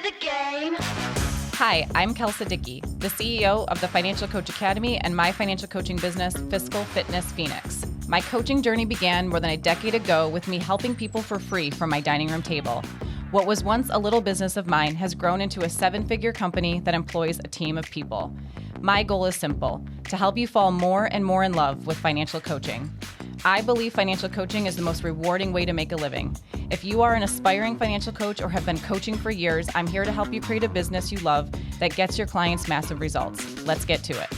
the game. Hi, I'm Kelsa Dickey, the CEO of the Financial Coach Academy and my financial coaching business, Fiscal Fitness Phoenix. My coaching journey began more than a decade ago with me helping people for free from my dining room table. What was once a little business of mine has grown into a 7-figure company that employs a team of people. My goal is simple, to help you fall more and more in love with financial coaching. I believe financial coaching is the most rewarding way to make a living. If you are an aspiring financial coach or have been coaching for years, I'm here to help you create a business you love that gets your clients massive results. Let's get to it.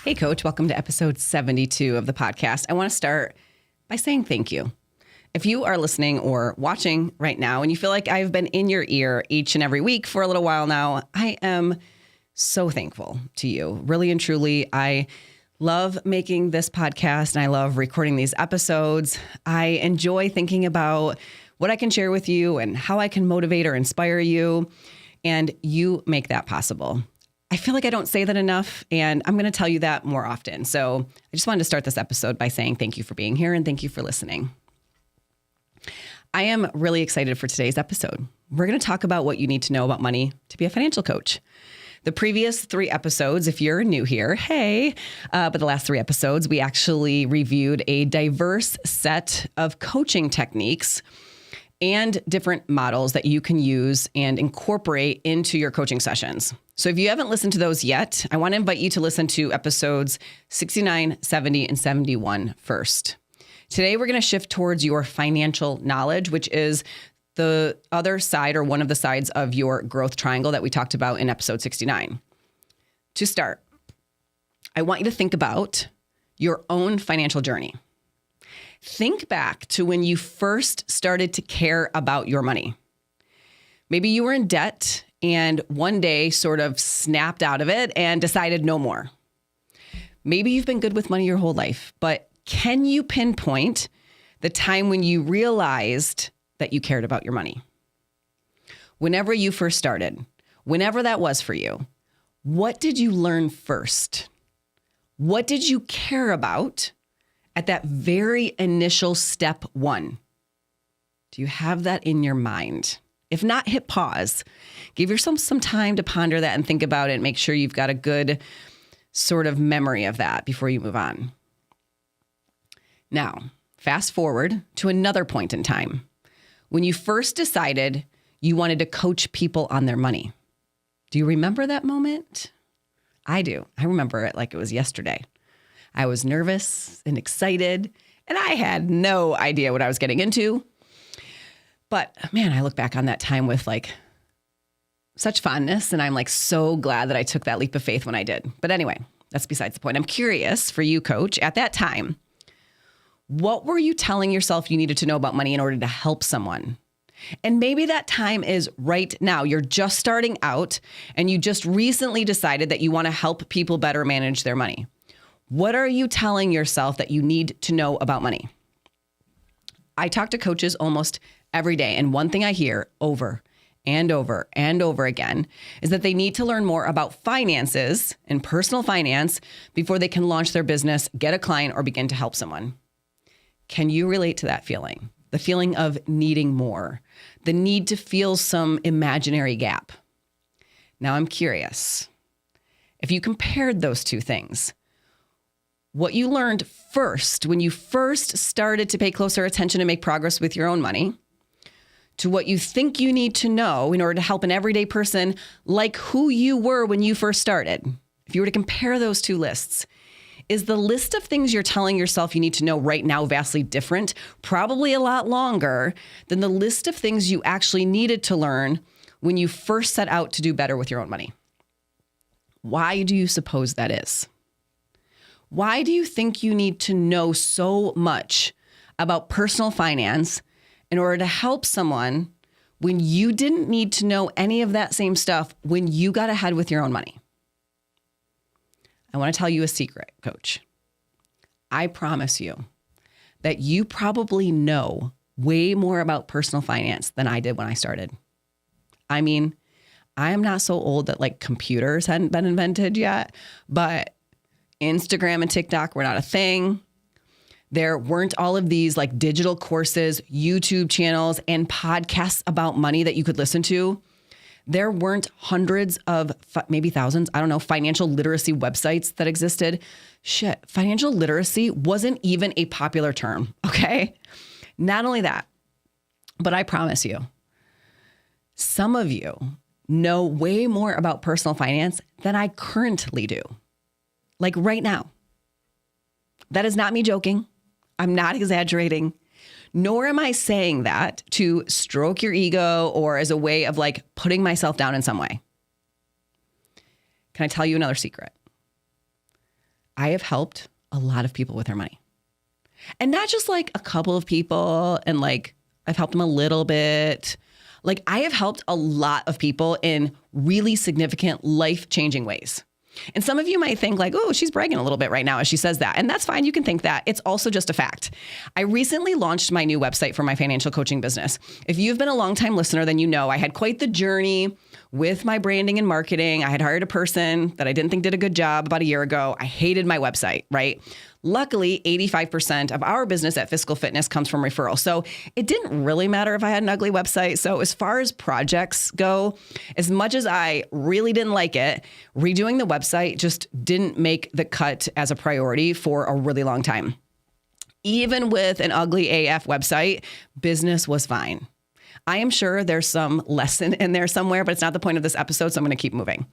Hey, Coach, welcome to episode 72 of the podcast. I want to start by saying thank you. If you are listening or watching right now and you feel like I've been in your ear each and every week for a little while now, I am so thankful to you. Really and truly, I love making this podcast and I love recording these episodes. I enjoy thinking about what I can share with you and how I can motivate or inspire you, and you make that possible. I feel like I don't say that enough, and I'm going to tell you that more often. So I just wanted to start this episode by saying thank you for being here and thank you for listening. I am really excited for today's episode. We're going to talk about what you need to know about money to be a financial coach. The previous 3 episodes, if you're new here, hey, but the last 3 episodes, we actually reviewed a diverse set of coaching techniques and different models that you can use and incorporate into your coaching sessions. So if you haven't listened to those yet, I want to invite you to listen to episodes 69, 70, and 71 first. Today, we're going to shift towards your financial knowledge, which is the other side or one of the sides of your growth triangle that we talked about in episode 69. To start, I want you to think about your own financial journey. Think back to when you first started to care about your money. Maybe you were in debt and one day sort of snapped out of it and decided no more. Maybe you've been good with money your whole life, but can you pinpoint the time when you realized that you cared about your money? Whenever you first started, whenever that was for you, what did you learn first? What did you care about at that very initial step 1? Do you have that in your mind? If not, hit pause. Give yourself some time to ponder that and think about it. Make sure you've got a good sort of memory of that before you move on. Now, fast forward to another point in time when you first decided you wanted to coach people on their money. Do you remember that moment? I do. I remember it like it was yesterday. I was nervous and excited, and I had no idea what I was getting into. But man, I look back on that time with like such fondness, and I'm like so glad that I took that leap of faith when I did. But anyway, that's besides the point. I'm curious for you, Coach, at that time, what were you telling yourself you needed to know about money in order to help someone? And maybe that time is right now. You're just starting out and you just recently decided that you want to help people better manage their money. What are you telling yourself that you need to know about money? I talk to coaches almost every day, and one thing I hear over and over and over again is that they need to learn more about finances and personal finance before they can launch their business, get a client, or begin to help someone. Can you relate to that feeling? The feeling of needing more, the need to fill some imaginary gap. Now I'm curious, if you compared those two things, what you learned first when you first started to pay closer attention and make progress with your own money, to what you think you need to know in order to help an everyday person like who you were when you first started. If you were to compare those two lists, is the list of things you're telling yourself you need to know right now vastly different, probably a lot longer than the list of things you actually needed to learn when you first set out to do better with your own money? Why do you suppose that is? Why do you think you need to know so much about personal finance in order to help someone when you didn't need to know any of that same stuff when you got ahead with your own money? I want to tell you a secret, Coach. I promise you that you probably know way more about personal finance than I did when I started. I mean, I am not so old that like computers hadn't been invented yet, but Instagram and TikTok were not a thing. There weren't all of these like digital courses, YouTube channels, and podcasts about money that you could listen to. There weren't hundreds of, maybe thousands, I don't know, financial literacy websites that existed. Shit, financial literacy wasn't even a popular term, okay? Not only that, but I promise you, some of you know way more about personal finance than I currently do. Like right now. That is not me joking. I'm not exaggerating. Nor am I saying that to stroke your ego or as a way of like putting myself down in some way. Can I tell you another secret? I have helped a lot of people with their money. And not just like a couple of people and like I've helped them a little bit. Like I have helped a lot of people in really significant life-changing ways. And some of you might think like, oh, she's bragging a little bit right now as she says that. And that's fine. You can think that. It's also just a fact. I recently launched my new website for my financial coaching business. If you've been a longtime listener, then you know I had quite the journey with my branding and marketing. I had hired a person that I didn't think did a good job about a year ago. I hated my website, right? Luckily, 85% of our business at Fiscal Fitness comes from referral. So it didn't really matter if I had an ugly website. So as far as projects go, as much as I really didn't like it, redoing the website just didn't make the cut as a priority for a really long time. Even with an ugly AF website, business was fine. I am sure there's some lesson in there somewhere, but it's not the point of this episode, so I'm going to keep moving.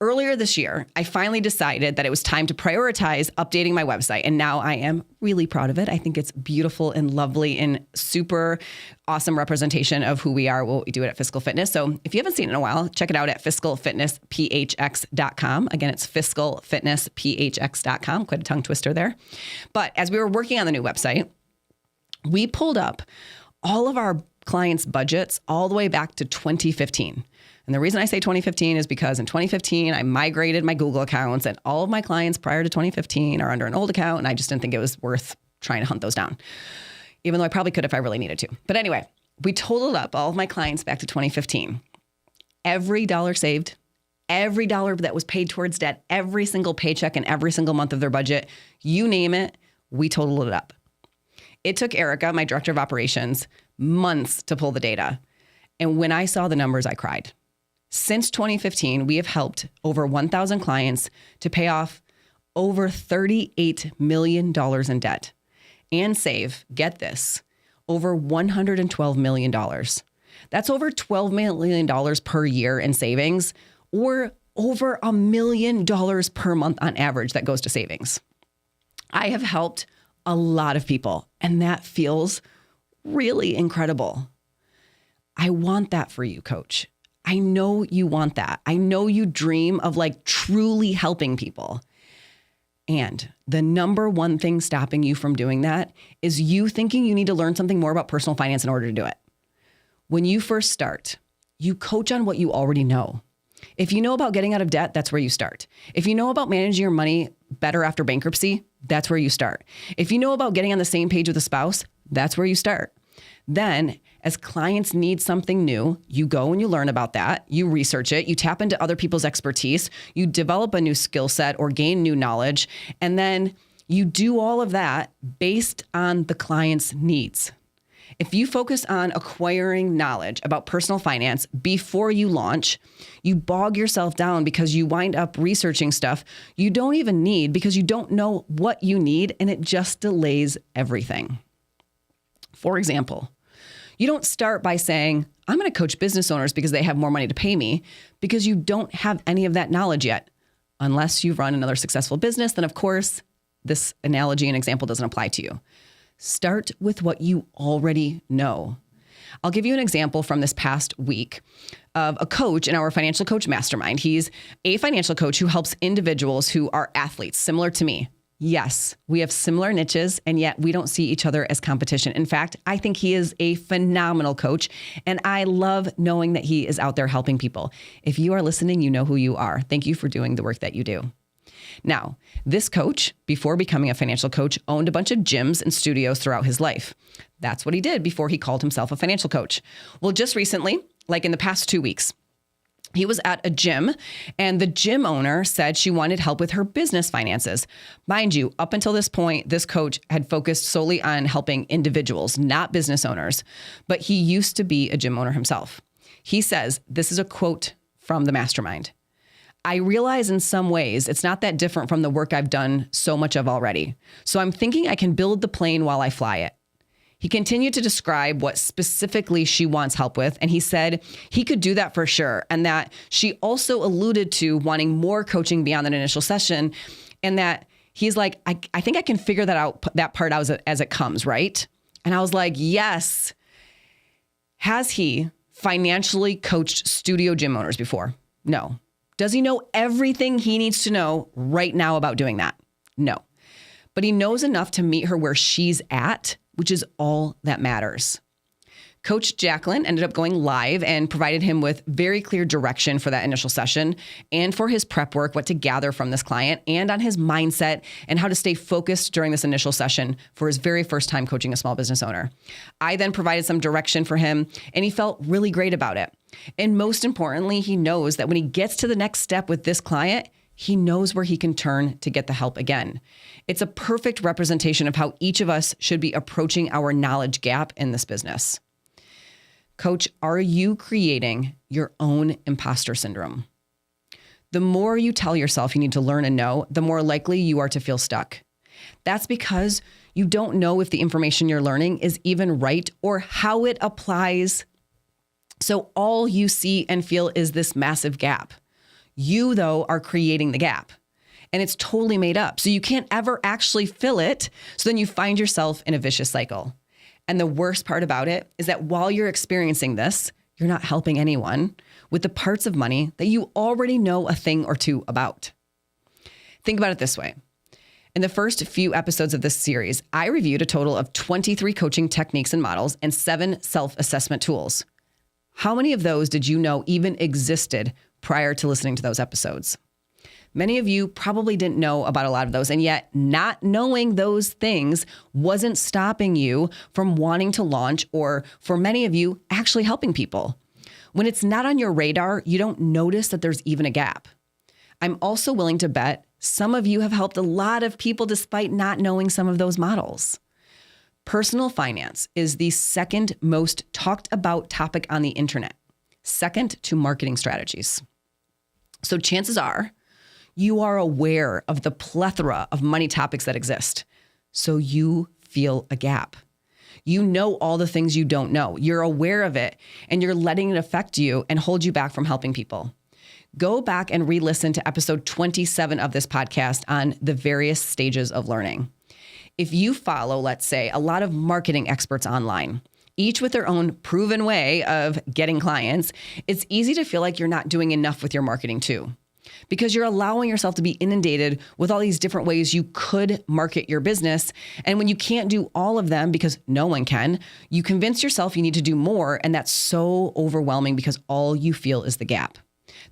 Earlier this year, I finally decided that it was time to prioritize updating my website. And now I am really proud of it. I think it's beautiful and lovely and super awesome representation of who we are, what we do at Fiscal Fitness. So if you haven't seen it in a while, check it out at fiscalfitnessphx.com. Again, it's fiscalfitnessphx.com. Quite a tongue twister there. But as we were working on the new website, we pulled up all of our clients' budgets all the way back to 2015. And the reason I say 2015 is because in 2015, I migrated my Google accounts and all of my clients prior to 2015 are under an old account. And I just didn't think it was worth trying to hunt those down, even though I probably could if I really needed to. But anyway, we totaled up all of my clients back to 2015. Every dollar saved, every dollar that was paid towards debt, every single paycheck and every single month of their budget, you name it, we totaled it up. It took Erica, my director of operations, months to pull the data. And when I saw the numbers, I cried. Since 2015, we have helped over 1,000 clients to pay off over $38 million in debt and save, get this, over $112 million. That's over $12 million per year in savings, or over $1 million per month on average that goes to savings. I have helped a lot of people, and that feels really incredible. I want that for you, coach. I know you want that. I know you dream of like truly helping people. And the number one thing stopping you from doing that is you thinking you need to learn something more about personal finance in order to do it. When you first start, you coach on what you already know. If you know about getting out of debt, that's where you start. If you know about managing your money better after bankruptcy, that's where you start. If you know about getting on the same page with a spouse, that's where you start. Then, as clients need something new, you go and you learn about that, you research it, you tap into other people's expertise, you develop a new skill set or gain new knowledge, and then you do all of that based on the client's needs. If you focus on acquiring knowledge about personal finance before you launch, you bog yourself down because you wind up researching stuff you don't even need because you don't know what you need, and it just delays everything. For example, you don't start by saying, I'm going to coach business owners because they have more money to pay me, because you don't have any of that knowledge yet. Unless you've run another successful business, then of course, this analogy and example doesn't apply to you. Start with what you already know. I'll give you an example from this past week of a coach in our financial coach mastermind. He's a financial coach who helps individuals who are athletes, similar to me. Yes, we have similar niches, and yet we don't see each other as competition. In fact, I think he is a phenomenal coach, and I love knowing that he is out there helping people. If you are listening, you know who you are. Thank you for doing the work that you do. Now, this coach, before becoming a financial coach, owned a bunch of gyms and studios throughout his life. That's what he did before he called himself a financial coach. Well, just recently, like in the past 2 weeks, He was at a gym, and the gym owner said she wanted help with her business finances. Mind you, up until this point, this coach had focused solely on helping individuals, not business owners, but he used to be a gym owner himself. He says, this is a quote from the mastermind. I realize in some ways it's not that different from the work I've done so much of already. So I'm thinking I can build the plane while I fly it. He continued to describe what specifically she wants help with, and he said he could do that for sure, and that she also alluded to wanting more coaching beyond that initial session, and that he's like, I think I can figure that part out as it comes, right? And I was like, yes. Has he financially coached studio gym owners before? No. Does he know everything he needs to know right now about doing that? No. But he knows enough to meet her where she's at, which is all that matters. Coach Jacqueline ended up going live and provided him with very clear direction for that initial session and for his prep work, what to gather from this client and on his mindset and how to stay focused during this initial session for his very first time coaching a small business owner. I then provided some direction for him and he felt really great about it. And most importantly, he knows that when he gets to the next step with this client, he knows where he can turn to get the help again. It's a perfect representation of how each of us should be approaching our knowledge gap in this business. Coach, are you creating your own imposter syndrome? The more you tell yourself you need to learn and know, the more likely you are to feel stuck. That's because you don't know if the information you're learning is even right or how it applies. So all you see and feel is this massive gap. You, though, are creating the gap, and it's totally made up. So you can't ever actually fill it. So then you find yourself in a vicious cycle. And the worst part about it is that while you're experiencing this, you're not helping anyone with the parts of money that you already know a thing or two about. Think about it this way. In the first few episodes of this series, I reviewed a total of 23 coaching techniques and models and 7 self-assessment tools. How many of those did you know even existed prior to listening to those episodes? Many of you probably didn't know about a lot of those, and yet not knowing those things wasn't stopping you from wanting to launch, or for many of you, actually helping people. When it's not on your radar, you don't notice that there's even a gap. I'm also willing to bet some of you have helped a lot of people despite not knowing some of those models. Personal finance is the second most talked about topic on the internet, second to marketing strategies. So chances are you are aware of the plethora of money topics that exist. So you feel a gap. You know all the things you don't know. You're aware of it, and you're letting it affect you and hold you back from helping people. Go back and re-listen to episode 27 of this podcast on the various stages of learning. If you follow, let's say, a lot of marketing experts online, each with their own proven way of getting clients, it's easy to feel like you're not doing enough with your marketing too, because you're allowing yourself to be inundated with all these different ways you could market your business. And when you can't do all of them because no one can, you convince yourself you need to do more. And that's so overwhelming because all you feel is the gap.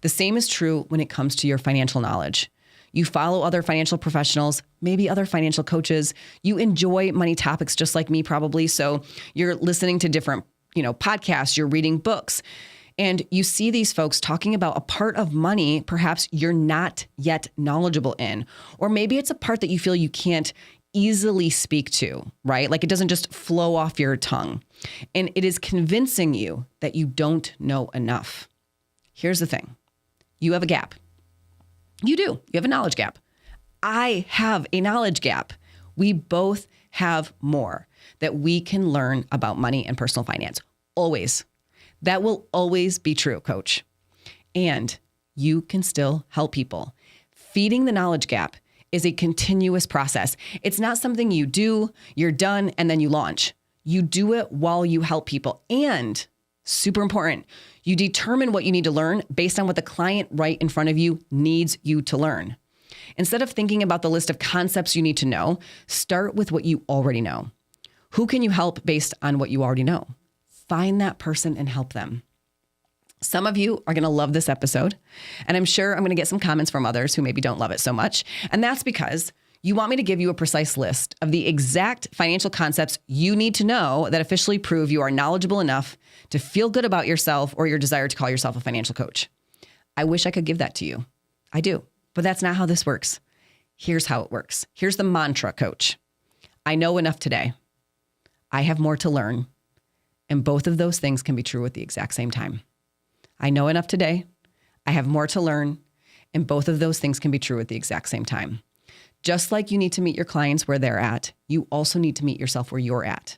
The same is true when it comes to your financial knowledge. You follow other financial professionals, maybe other financial coaches. You enjoy money topics just like me probably. So you're listening to different, podcasts, you're reading books, and you see these folks talking about a part of money perhaps you're not yet knowledgeable in, or maybe it's a part that you feel you can't easily speak to, right? Like it doesn't just flow off your tongue. And it is convincing you that you don't know enough. Here's the thing. You have a gap. You do. You have a knowledge gap. I have a knowledge gap. We both have more that we can learn about money and personal finance. Always. That will always be true, coach. And you can still help people. Feeding the knowledge gap is a continuous process. It's not something you do, you're done, and then you launch. You do it while you help people. And super important, you determine what you need to learn based on what the client right in front of you needs you to learn. Instead of thinking about the list of concepts you need to know, start with what you already know. Who can you help based on what you already know? Find that person and help them. Some of you are going to love this episode, and I'm sure I'm going to get some comments from others who maybe don't love it so much. And that's because you want me to give you a precise list of the exact financial concepts you need to know that officially prove you are knowledgeable enough to feel good about yourself or your desire to call yourself a financial coach. I wish I could give that to you. I do, but that's not how this works. Here's how it works. Here's the mantra, coach. I know enough today. I have more to learn. And both of those things can be true at the exact same time. I know enough today. I have more to learn. And both of those things can be true at the exact same time. Just like you need to meet your clients where they're at, you also need to meet yourself where you're at.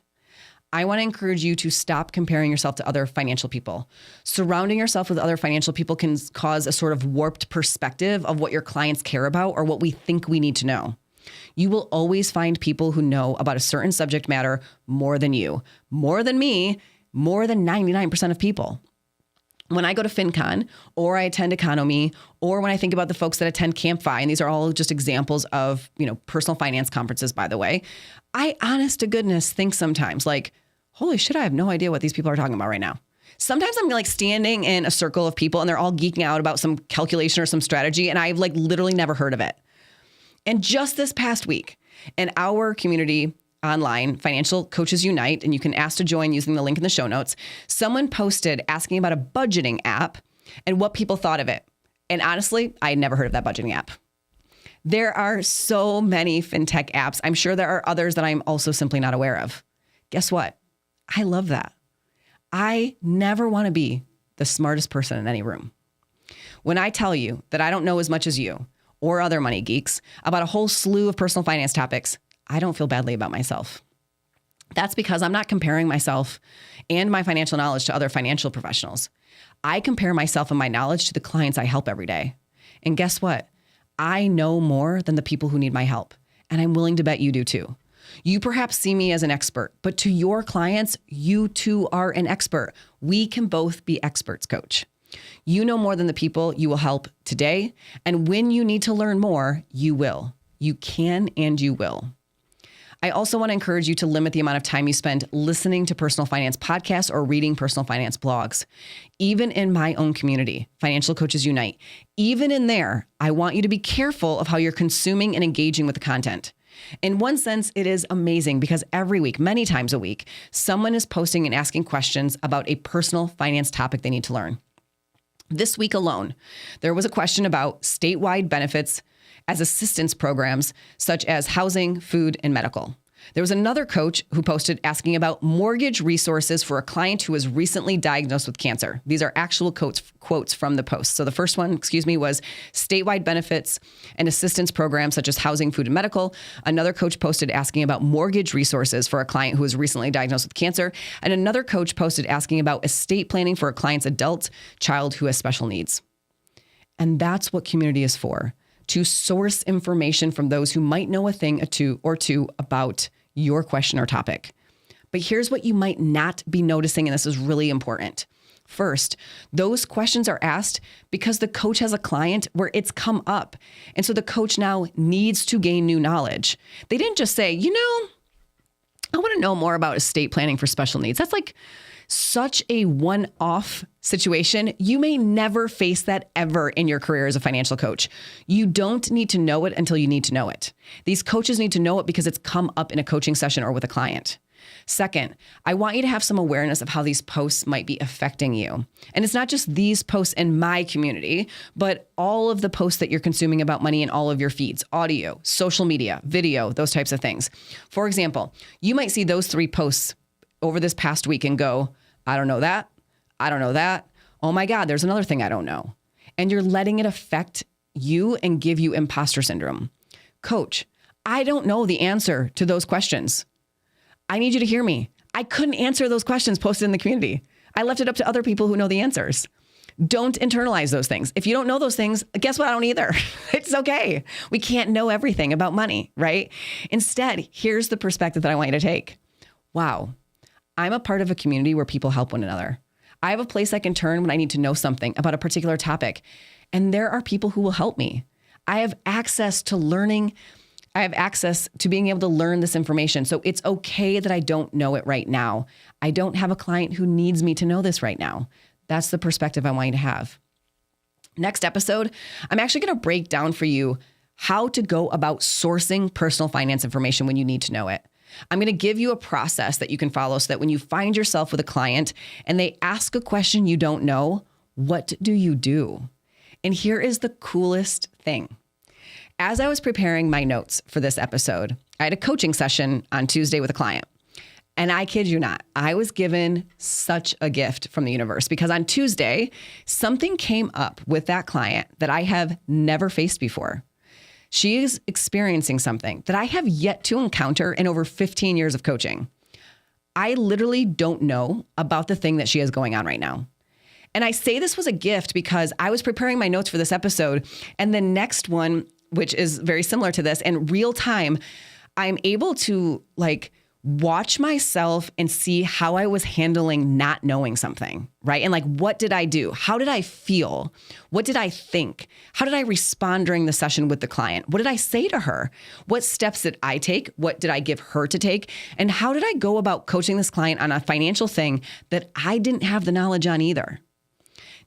I want to encourage you to stop comparing yourself to other financial people. Surrounding yourself with other financial people can cause a sort of warped perspective of what your clients care about or what we think we need to know. You will always find people who know about a certain subject matter more than you, more than me, more than 99% of people. When I go to FinCon or I attend Economy, or when I think about the folks that attend CampFi, and these are all just examples of, personal finance conferences, by the way, I honest to goodness think sometimes like, holy shit, I have no idea what these people are talking about right now. Sometimes I'm like standing in a circle of people and they're all geeking out about some calculation or some strategy, and I've like literally never heard of it. And just this past week in our community online, Financial Coaches Unite, and you can ask to join using the link in the show notes, someone posted asking about a budgeting app and what people thought of it. And honestly, I had never heard of that budgeting app. There are so many fintech apps. I'm sure there are others that I'm also simply not aware of. Guess what? I love that. I never want to be the smartest person in any room. When I tell you that I don't know as much as you or other money geeks about a whole slew of personal finance topics, I don't feel badly about myself. That's because I'm not comparing myself and my financial knowledge to other financial professionals. I compare myself and my knowledge to the clients I help every day. And guess what? I know more than the people who need my help. And I'm willing to bet you do too. You perhaps see me as an expert, but to your clients, you too are an expert. We can both be experts, coach. You know more than the people you will help today. And when you need to learn more, you will. You can and you will. I also want to encourage you to limit the amount of time you spend listening to personal finance podcasts or reading personal finance blogs. Even in my own community, Financial Coaches Unite, even in there, I want you to be careful of how you're consuming and engaging with the content. In one sense, it is amazing because every week, many times a week, someone is posting and asking questions about a personal finance topic they need to learn. This week alone, there was a question about statewide benefits as assistance programs such as housing, food, and medical. There was another coach who posted asking about mortgage resources for a client who was recently diagnosed with cancer. These are actual quotes from the post. So the first one, was statewide benefits and assistance programs such as housing, food, and medical. Another coach posted asking about mortgage resources for a client who was recently diagnosed with cancer. And another coach posted asking about estate planning for a client's adult child who has special needs. And that's what community is for. To source information from those who might know a thing or two about your question or topic. But here's what you might not be noticing, and this is really important. First, those questions are asked because the coach has a client where it's come up. And so the coach now needs to gain new knowledge. They didn't just say, I want to know more about estate planning for special needs. That's like such a one-off situation. You may never face that ever in your career as a financial coach. You don't need to know it until you need to know it. These coaches need to know it because it's come up in a coaching session or with a client. Second, I want you to have some awareness of how these posts might be affecting you. And it's not just these posts in my community, but all of the posts that you're consuming about money in all of your feeds, audio, social media, video, those types of things. For example, you might see those 3 posts over this past week and go, I don't know that. I don't know that. Oh my God, there's another thing I don't know. And you're letting it affect you and give you imposter syndrome. Coach, I don't know the answer to those questions. I need you to hear me. I couldn't answer those questions posted in the community. I left it up to other people who know the answers. Don't internalize those things. If you don't know those things, guess what? I don't either. It's okay. We can't know everything about money, right? Instead, here's the perspective that I want you to take. Wow. I'm a part of a community where people help one another. I have a place I can turn when I need to know something about a particular topic. And there are people who will help me. I have access to learning. I have access to being able to learn this information. So it's okay that I don't know it right now. I don't have a client who needs me to know this right now. That's the perspective I want you to have. Next episode, I'm actually going to break down for you how to go about sourcing personal finance information when you need to know it. I'm going to give you a process that you can follow so that when you find yourself with a client and they ask a question you don't know, what do you do? And here is the coolest thing. As I was preparing my notes for this episode, I had a coaching session on Tuesday with a client. And I kid you not, I was given such a gift from the universe because on Tuesday, something came up with that client that I have never faced before. She is experiencing something that I have yet to encounter in over 15 years of coaching. I literally don't know about the thing that she has going on right now. And I say this was a gift because I was preparing my notes for this episode, and the next one, which is very similar to this, in real time, I'm able to watch myself and see how I was handling not knowing something, right? And what did I do? How did I feel? What did I think? How did I respond during the session with the client? What did I say to her? What steps did I take? What did I give her to take? And how did I go about coaching this client on a financial thing that I didn't have the knowledge on either?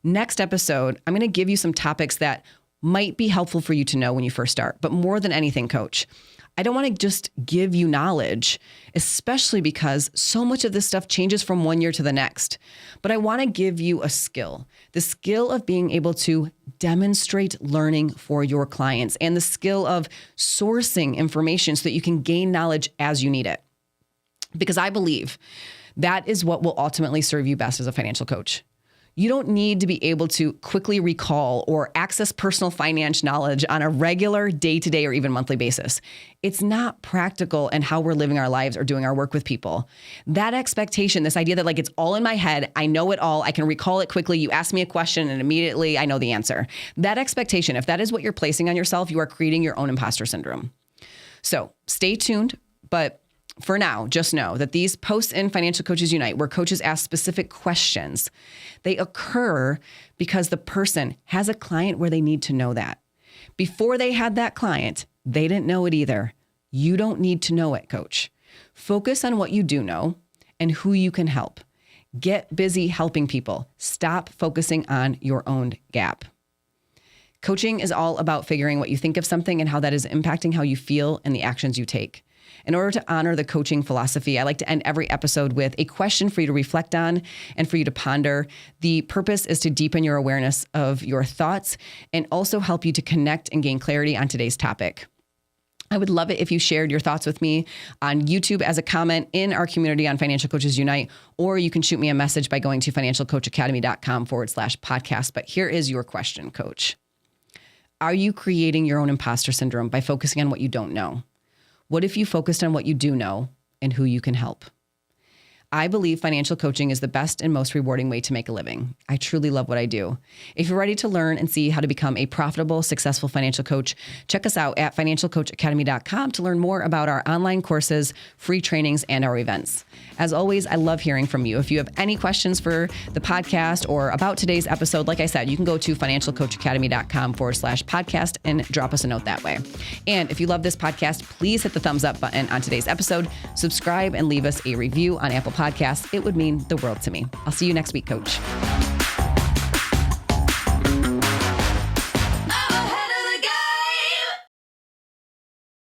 Next episode, I'm going to give you some topics that might be helpful for you to know when you first start. But more than anything, coach, I don't want to just give you knowledge, especially because so much of this stuff changes from one year to the next. But I want to give you a skill, the skill of being able to demonstrate learning for your clients and the skill of sourcing information so that you can gain knowledge as you need it. Because I believe that is what will ultimately serve you best as a financial coach. You don't need to be able to quickly recall or access personal finance knowledge on a regular day-to-day or even monthly basis. It's not practical in how we're living our lives or doing our work with people. That expectation, this idea that it's all in my head, I know it all, I can recall it quickly, you ask me a question and immediately I know the answer. That expectation, if that is what you're placing on yourself, you are creating your own imposter syndrome. So stay tuned, but for now, just know that these posts in Financial Coaches Unite, where coaches ask specific questions, they occur because the person has a client where they need to know that. Before they had that client, they didn't know it either. You don't need to know it, coach. Focus on what you do know and who you can help. Get busy helping people. Stop focusing on your own gap. Coaching is all about figuring what you think of something and how that is impacting how you feel and the actions you take. In order to honor the coaching philosophy, I like to end every episode with a question for you to reflect on and for you to ponder. The purpose is to deepen your awareness of your thoughts and also help you to connect and gain clarity on today's topic. I would love it if you shared your thoughts with me on YouTube as a comment in our community on Financial Coaches Unite, or you can shoot me a message by going to financialcoachacademy.com/podcast. But here is your question, coach. Are you creating your own imposter syndrome by focusing on what you don't know? What if you focused on what you do know and who you can help? I believe financial coaching is the best and most rewarding way to make a living. I truly love what I do. If you're ready to learn and see how to become a profitable, successful financial coach, check us out at financialcoachacademy.com to learn more about our online courses, free trainings, and our events. As always, I love hearing from you. If you have any questions for the podcast or about today's episode, like I said, you can go to financialcoachacademy.com/podcast and drop us a note that way. And if you love this podcast, please hit the thumbs up button on today's episode, subscribe, and leave us a review on Apple Podcasts. It would mean the world to me. I'll see you next week, coach.